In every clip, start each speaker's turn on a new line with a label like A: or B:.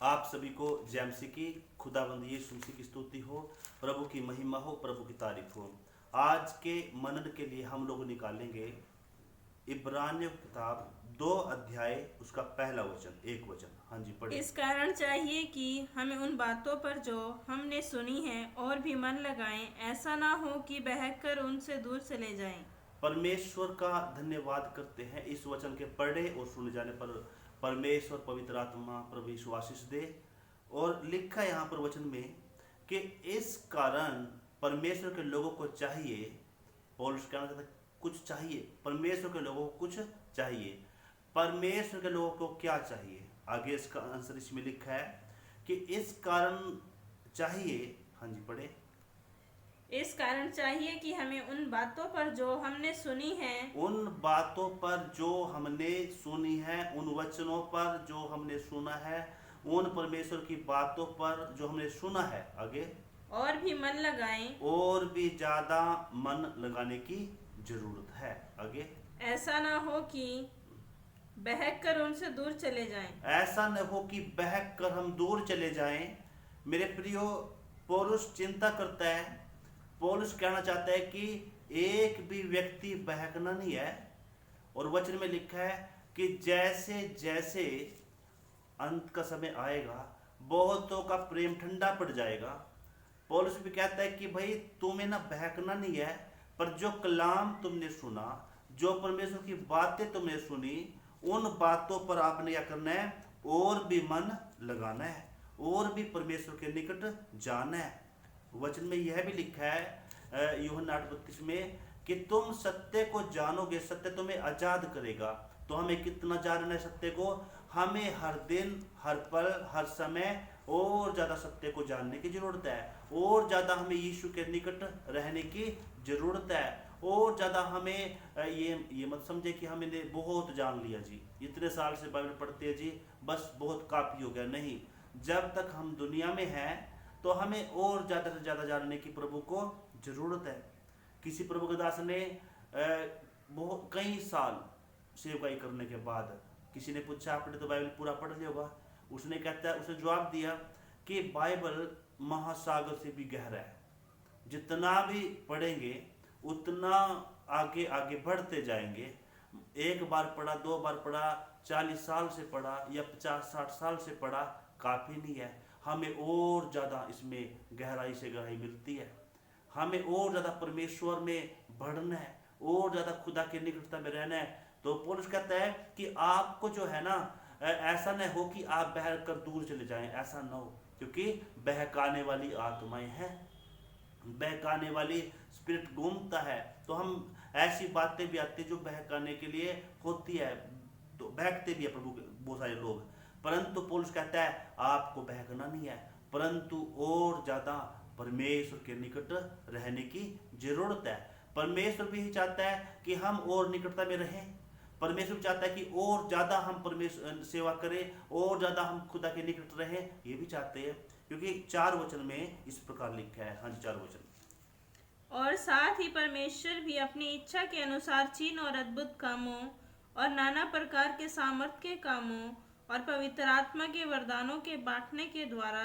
A: आप सभी को जय मसीह की, खुदाबंद यीशु मसीह की स्तुति हो, प्रभु की महिमा हो, प्रभु की तारीफ हो। आज के मनन के लिए हम लोग निकालेंगे इब्रानियों की किताब 2 अध्याय, उसका पहला वचन, एक वचन। हाँ जी, पढ़े।
B: इस कारण चाहिए कि हमें उन बातों पर जो हमने सुनी है और भी मन लगाएं, ऐसा ना हो कि बहक कर उनसे दूर चले जाएं।
A: परमेश्वर का धन्यवाद करते हैं इस वचन के पढ़े और सुने जाने पर। परमेश्वर पवित्र आत्मा प्रभु यीशु आशीष दे। और लिखा है यहाँ पर वचन में कि इस कारण परमेश्वर के लोगों को चाहिए, पौलुस कहना चाहता है कुछ चाहिए, परमेश्वर के लोगों को कुछ चाहिए। परमेश्वर के लोगों को क्या चाहिए? आगे इसका आंसर इसमें लिखा है कि इस कारण चाहिए। हाँ जी, पढ़े।
B: इस कारण चाहिए कि हमें उन बातों पर जो हमने सुनी है
A: उन बातों पर जो हमने सुनी है, उन वचनों पर जो हमने सुना है, उन परमेश्वर की बातों पर जो हमने सुना है, आगे
B: और भी मन लगाएं।
A: और भी ज्यादा मन लगाने की जरूरत है। आगे
B: ऐसा ना हो कि बहक कर उनसे दूर चले जाएं।
A: ऐसा न हो कि बहक कर हम दूर चले जाएं। मेरे प्रियो, पौलुस चिंता करता है। पौलुस कहना चाहता है कि एक भी व्यक्ति बहकना नहीं है। और वचन में लिखा है कि जैसे जैसे अंत का समय आएगा, बहुतों का प्रेम ठंडा पड़ जाएगा। पौलुस भी कहता है कि भाई तुम्हें ना बहकना नहीं है, पर जो कलाम तुमने सुना, जो परमेश्वर की बातें तुमने सुनी, उन बातों पर आपने क्या करना है? और भी मन लगाना है, और भी परमेश्वर के निकट जाना है। वचन में यह भी लिखा है यूहन्ना 8:32 में कि तुम सत्य को जानोगे, सत्य तुम्हें आजाद करेगा। तो हमें कितना जानना है सत्य को? हमें हर दिन, हर पल, हर समय और ज्यादा सत्य को जानने की जरूरत है। और ज्यादा हमें यीशु के निकट रहने की जरूरत है। और ज्यादा हमें ये मत समझे कि हमने बहुत जान लिया जी, इतने साल से बाइबल पढ़ते हैं जी, बस बहुत काफी हो गया। नहीं, जब तक हम दुनिया में हैं तो हमें और ज्यादा से ज्यादा जानने की प्रभु को जरूरत है। किसी प्रभु के दास ने बहुत कई साल सेवकाई करने के बाद किसी ने पूछा, आपने तो बाइबल पूरा पढ़ लिया होगा। उसने जवाब दिया कि बाइबल महासागर से भी गहरा है। जितना भी पढ़ेंगे उतना आगे आगे बढ़ते जाएंगे। एक बार पढ़ा, 2 बार पढ़ा, 40 साल से पढ़ा या 50-60 साल से पढ़ा, काफी नहीं है। हमें और ज्यादा इसमें गहराई से गहराई मिलती है। हमें और ज्यादा परमेश्वर में बढ़ना है, और ज्यादा खुदा के निकटता में रहना है। तो पौलुस कहता है कि आपको जो है ना, ऐसा न हो कि आप बहक कर दूर चले जाएं, ऐसा न हो। क्योंकि बहकाने वाली आत्माएं हैं, बहकाने वाली स्पिरिट घूमता है। तो हम ऐसी बातें भी आती है जो बहकाने के लिए होती है, तो बहकते भी है प्रभु के बहुत सारे लोग। परंतु पौलुस कहता है आपको बहकना नहीं है, परंतु और ज्यादा परमेश्वर के निकट रहने की जरूरत है। परमेश्वर भी ही चाहता है कि हम और निकटता में रहें। परमेश्वर चाहता है कि और ज्यादा हम परमेश्वर सेवा करें, और ज्यादा हम खुदा के निकट रहें, ये भी चाहते हैं। क्योंकि 4 वचन में इस प्रकार लिखा है। हाँ जी, 4 वचन।
B: और साथ ही परमेश्वर भी अपनी इच्छा के अनुसार चिन्ह और अद्भुत कामों और नाना प्रकार के सामर्थ के कामों और पवित्र आत्मा के वरदानों के बांटने के द्वारा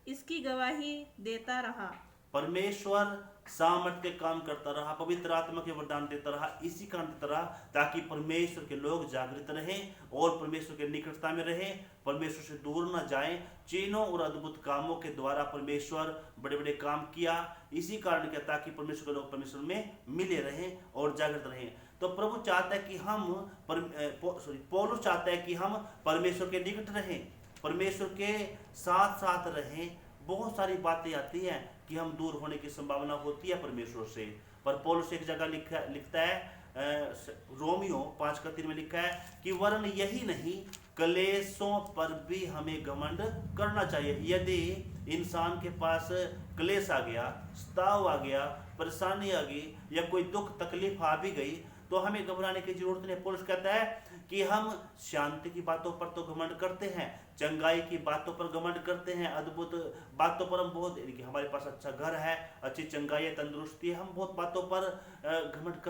B: इसकी गवाही देता रहा।
A: परमेश्वर सामर्थ के काम करता रहा, पवित्र आत्मा के वरदान देता रहा, इसी कारण देता रहा ताकि परमेश्वर के लोग जागृत रहें और परमेश्वर के निकटता में रहें, परमेश्वर से दूर न जाएं। चिन्हों और अद्भुत कामों के द्वारा परमेश्वर बड़े बड़े काम किया, इसी कारण किया ताकि परमेश्वर के लोग परमेश्वर में मिले रहें और जागृत रहें। तो प्रभु चाहता है कि हम पौलुस चाहता है कि हम परमेश्वर के निकट रहें, परमेश्वर के साथ साथ रहें। बहुत सारी बातें आती हैं कि हम दूर होने की संभावना होती है परमेश्वर से, पर पौलुस एक जगह लिखता है रोमियो 5:3 में लिखा है कि वरन यही नहीं, क्लेशों पर भी हमें घमंड करना चाहिए। यदि इंसान के पास क्लेश आ गया, स्ताव आ गया, परेशानी आ गई, या कोई दुख तकलीफ आ भी गई, तो हमें घबराने की जरूरत नहीं। पौलुस कहता है कि हम शांति की बातों पर तो घमंड करते हैं, चंगाई की बातों पर घमंड करते हैं, अद्भुत बातों पर हम बहुत, हमारे पास अच्छा घर है, अच्छी चंगाई है, तंदुरुस्ती है, हम बहुत बातों पर घमंड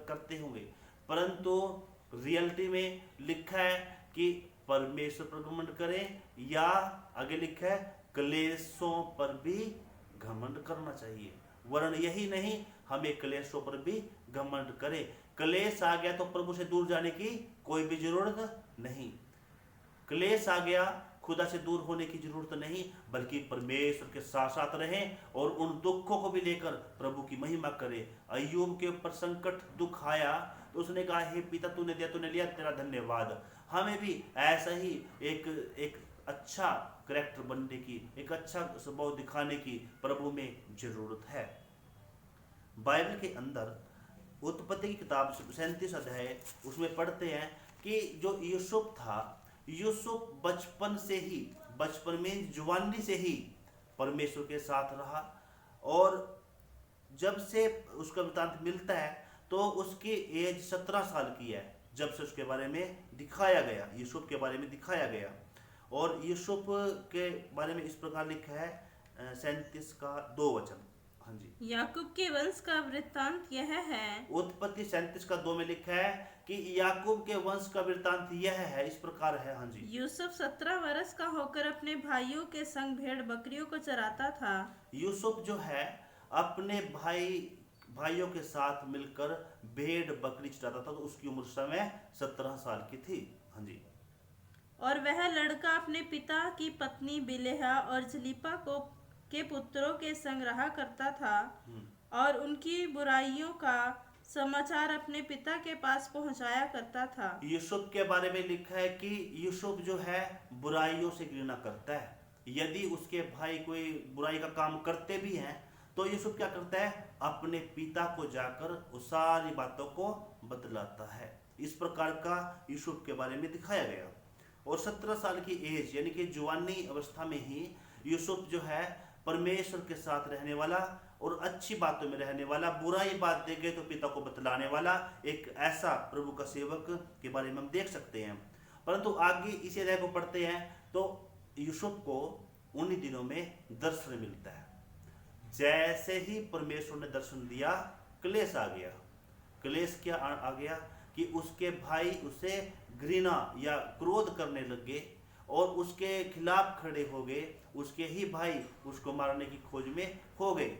A: करते होंगे। परंतु रियलिटी में लिखा है कि परमेश्वर पर घमंड करें, या आगे लिखा है क्लेशों पर भी घमंड करना चाहिए। वरन यही नहीं, हमें क्लेशों पर भी घमंड करें। क्लेश आ गया तो प्रभु से दूर जाने की कोई भी जरूरत नहीं। क्लेश आ गया, खुदा से दूर होने की जरूरत नहीं, बल्कि परमेश्वर के साथ साथ रहें और उन दुखों को भी लेकर प्रभु की महिमा करें। अय्यूब के ऊपर संकट दुख आया तो उसने कहा, हे पिता तूने दिया तूने लिया, तेरा धन्यवाद। हमें भी ऐसा ही एक अच्छा करैक्टर बनने की, एक अच्छा स्वभाव दिखाने की प्रभु में जरूरत है। बाइबल के अंदर उत्पत्ति की किताब 37 अध्याय उसमें पढ़ते हैं कि जो यूसुफ था, यूसुफ बचपन में जवानी से ही परमेश्वर के साथ रहा, और जब से उसका वृत्तांत मिलता है तो उसकी एज 17 साल की है जब से उसके बारे में दिखाया गया, यूसुफ के बारे में दिखाया गया। और यूसुफ के बारे में इस प्रकार लिखा है 37 का 2 वचन। हाँ जी।
B: याकूब के वंश का वृत्तांत यह है।
A: उत्पत्ति 37 का 2 में लिखा है कि याकूब के वंश का वृत्तांत यह है, इस प्रकार है। हाँ जी।
B: यूसुफ 17 वर्ष का होकर अपने भाइयों के संग भेड़ बकरियों को चराता था।
A: यूसुफ जो है अपने भाइयों के साथ मिलकर भेड़ बकरी चराता था, तो उसकी उम्र समय 17 साल की थी। हाँ जी।
B: और वह लड़का अपने पिता की पत्नी बिलेहा और जलीपा के पुत्रों के संग रहा करता था, और उनकी बुराइयों का समाचार अपने पिता के पास पहुंचाया करता था।
A: यूसुफ के बारे में लिखा है कि यूसुफ जो है बुराइयों से घृणा करता है। यदि उसके भाई कोई बुराई का काम करते भी हैं तो यूसुफ क्या करता है, अपने पिता को जाकर उस सारी बातों को बतलाता है। इस प्रकार का यूसुफ के बारे में दिखाया गया। और 17 साल की एज यानी कि जवानी अवस्था में ही यूसुफ जो है परमेश्वर के साथ रहने वाला और अच्छी बातों में रहने वाला, बुराई बात देख गए तो पिता को बतलाने वाला एक ऐसा प्रभु का सेवक के बारे में हम देख सकते हैं। परंतु आगे इसी अध्याय को पढ़ते हैं तो यूसुफ को उन्हीं दिनों में दर्शन मिलता है। जैसे ही परमेश्वर ने दर्शन दिया, क्लेश आ गया। क्लेश क्या आ गया कि उसके भाई उसे घृणा या क्रोध करने लगे और उसके खिलाफ खड़े हो गए। उसके ही भाई उसको मारने की खोज में हो गए।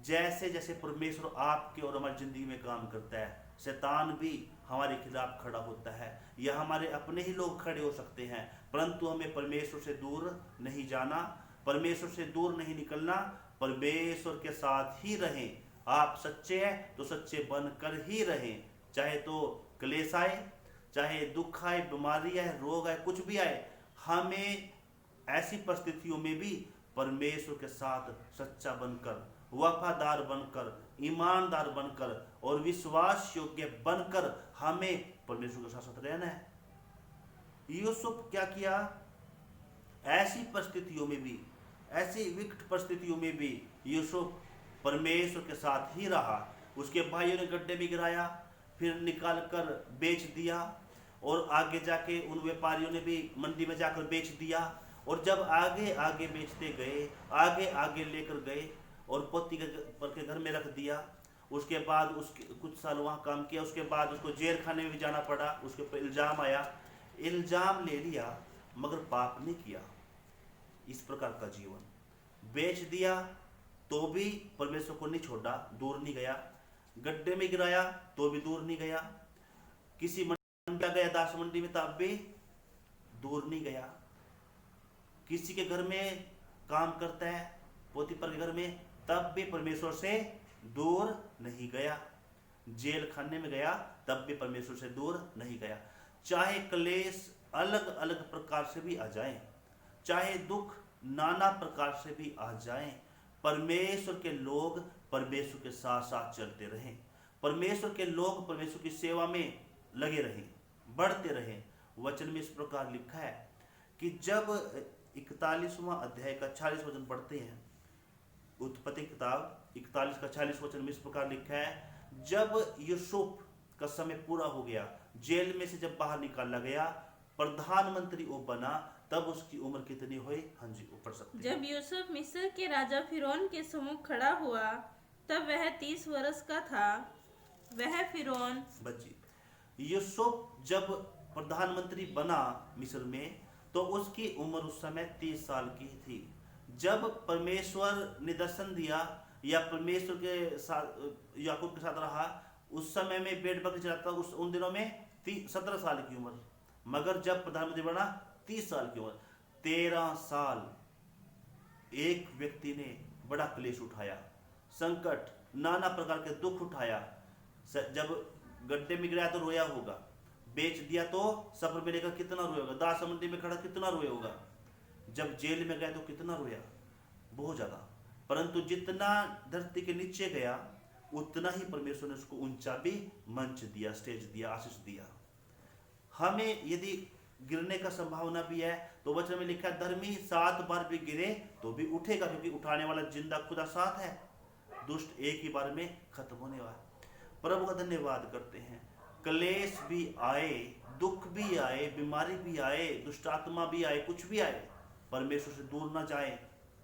A: जैसे जैसे परमेश्वर आपके और हमारी जिंदगी में काम करता है, शैतान भी हमारे खिलाफ खड़ा होता है, या हमारे अपने ही लोग खड़े हो सकते हैं। परंतु हमें परमेश्वर से दूर नहीं जाना, परमेश्वर से दूर नहीं निकलना, परमेश्वर के साथ ही रहें। आप सच्चे हैं तो सच्चे बनकर ही रहें, चाहे तो क्लेश आए, चाहे दुख आए, बीमारी आए, रोग आए, कुछ भी आए। हमें ऐसी परिस्थितियों में भी परमेश्वर के साथ सच्चा बनकर, वफादार बनकर, ईमानदार बनकर और विश्वास योग्य बनकर हमें परमेश्वर के साथ रहना है। यूसुफ क्या किया, ऐसी परिस्थितियों में भी, ऐसी विकट परिस्थितियों में भी यूसुफ परमेश्वर के साथ ही रहा। उसके भाइयों ने गड्ढे में गिराया, फिर निकाल कर बेच दिया, और आगे जाके उन व्यापारियों ने भी मंडी में जाकर बेच दिया। और जब आगे आगे बेचते गए, आगे आगे लेकर गए और पोती के घर में रख दिया। उसके बाद उसके कुछ साल वहाँ काम किया, उसके बाद उसको जेल खाने में भी जाना पड़ा। उसके ऊपर इल्ज़ाम आया, इल्ज़ाम ले लिया मगर पाप नहीं किया। इस प्रकार का जीवन, बेच दिया तो भी परमेश्वर को नहीं छोड़ा, दूर नहीं गया। गड्ढे में गिराया तो भी दूर नहीं गया। किसी मंडी गया, दास मंडी में, तब भी दूर नहीं गया। किसी के घर में काम करता है, पोतीपर के घर में, तब भी परमेश्वर से दूर नहीं गया। जेल खाने में गया तब भी परमेश्वर से दूर नहीं गया। चाहे क्लेश अलग अलग प्रकार से भी आ जाएं, चाहे दुख नाना प्रकार से भी आ जाएं, परमेश्वर के लोग परमेश्वर के साथ साथ चलते रहें। परमेश्वर के लोग परमेश्वर की सेवा में लगे रहें, बढ़ते रहें। वचन में इस प्रकार लिखा है कि जब 41वां अध्याय का 40 वचन पढ़ते हैं, उत्पत्ति किताब 41 का 40 वचन में इस प्रकार लिखा है, जब यूसुफ का समय पूरा हो गया, जेल में से जब बाहर निकाला गया, प्रधानमंत्री वो बना, तब उसकी उम्र कितनी हुई? हाँ जी, ऊपर सकते।
B: जब यूसुफ मिस्र के राजा फिरौन के सम्मुख खड़ा हुआ तब वह 30 वर्ष का था। वह फिरौन
A: बच्ची यूसुफ जब प्रधानमंत्री बना मिस्र में, तो उसकी उम्र उस समय 30 साल की थी। जब परमेश्वर ने दर्शन दिया या परमेश्वर के साथ याकूब के साथ रहा, उस समय में भेड़ बकरी चलाता, उन दिनों में 17 साल की उम्र। मगर जब प्रधानमंत्री बना 30 साल की उम्र। 13 साल एक व्यक्ति ने बड़ा क्लेश उठाया, संकट, नाना प्रकार के दुख उठाया। जब गड्ढे में गिराया तो रोया होगा, बेच दिया तो सफर में लेकर कितना रोया होगा, दास मंडी में खड़ा कितना रोया होगा, जब जेल में गया तो कितना रोया, बहुत ज्यादा। परंतु जितना धरती के नीचे गया उतना ही परमेश्वर ने उसको ऊंचा भी मंच दिया, स्टेज दिया, आशीष दिया। हमें यदि गिरने का संभावना भी है तो वचन में लिखा है, धर्मी 7 बार भी गिरे तो भी उठेगा, क्योंकि उठाने वाला जिंदा खुदा साथ है। दुष्ट एक ही बार में खत्म होने वाला। प्रभु का धन्यवाद करते हैं। क्लेश भी आए, दुख भी आए, बीमारी भी आए, दुष्ट आत्मा भी आए, कुछ भी आए, परमेश्वर से दूर ना जाए,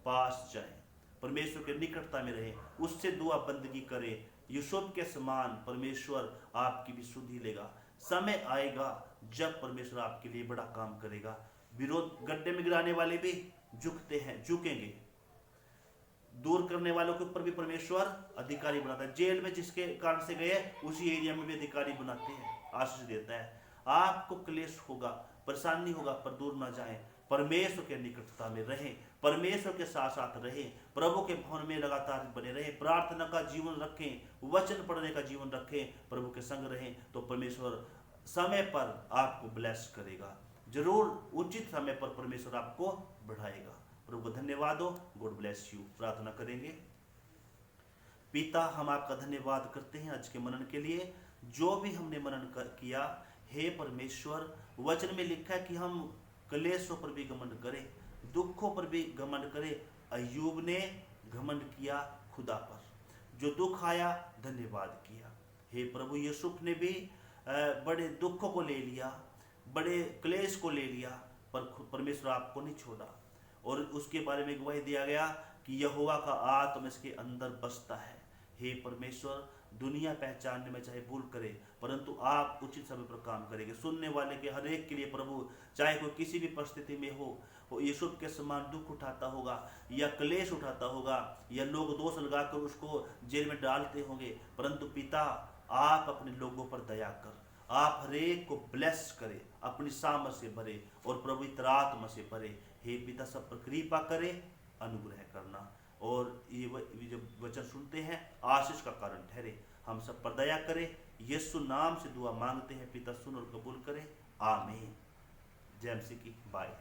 A: पास जाए, परमेश्वर के निकटता में रहे, उससे दुआ बंदगी करे। यूसुफ के समान परमेश्वर आपकी भी सुधि लेगा। समय आएगा जब परमेश्वर आपके लिए बड़ा काम करेगा। विरोध, गड्ढे में गिराने वाले भी झुकते हैं, झुकेंगे। दूर करने वालों के ऊपर भी परमेश्वर अधिकारी बनाता है। जेल में जिसके कारण से गए उसी एरिया में भी अधिकारी बनाते हैं, आशीष देता है। आपको क्लेश होगा, परेशानी होगा, पर दूर ना जाएं, परमेश्वर के निकटता में रहें, परमेश्वर के साथ साथ रहें, प्रभु के भवन में लगातार बने रहें, प्रार्थना का जीवन रखें, वचन पढ़ने का जीवन रखें, प्रभु के संग रहें, तो परमेश्वर समय पर आपको ब्लेस करेगा। जरूर उचित समय पर परमेश्वर आपको बढ़ाएगा। प्रभु को धन्यवाद हो। God bless you. प्रार्थना करेंगे। पिता, हम आपका धन्यवाद करते हैं आज के मनन के लिए। जो भी हमने मनन किया, हे परमेश्वर, वचन में लिखा है कि हम क्लेशों पर भी घमंड करें, दुखों पर भी घमंड करें। अय्यूब ने घमंड किया खुदा पर, जो दुख आया धन्यवाद किया। हे प्रभु, यूसुफ ने भी बड़े दुखों को ले लिया, बड़े क्लेश को ले लिया, पर परमेश्वर आपको नहीं छोड़ा। और उसके बारे में गवाही दिया गया कि यहोवा का आत्मा इसके अंदर बसता है। हे परमेश्वर, दुनिया पहचानने में चाहे भूल करे, परंतु आप उचित समय पर काम करेंगे। सुनने वाले के हर एक के लिए प्रभु, चाहे कोई किसी भी परिस्थिति में हो, वो यूसुफ के समान दुख उठाता होगा या क्लेश उठाता होगा या लोग दोष लगाकर उसको जेल में डालते होंगे, परंतु पिता, आप अपने लोगों पर दया कर, आप हर एक को ब्लेस करें, अपनी सामर्थ से भरे और प्रभु इतर आत्मा से भरे। हे पिता, सब पर कृपा करे, अनुग्रह करना, और ये जब वचन सुनते हैं आशीष का कारण ठहरे। हम सब पर दया करे। यीशु नाम से दुआ मांगते हैं पिता, सुन और कबूल करे। आमीन। जय मसीह की। बाय।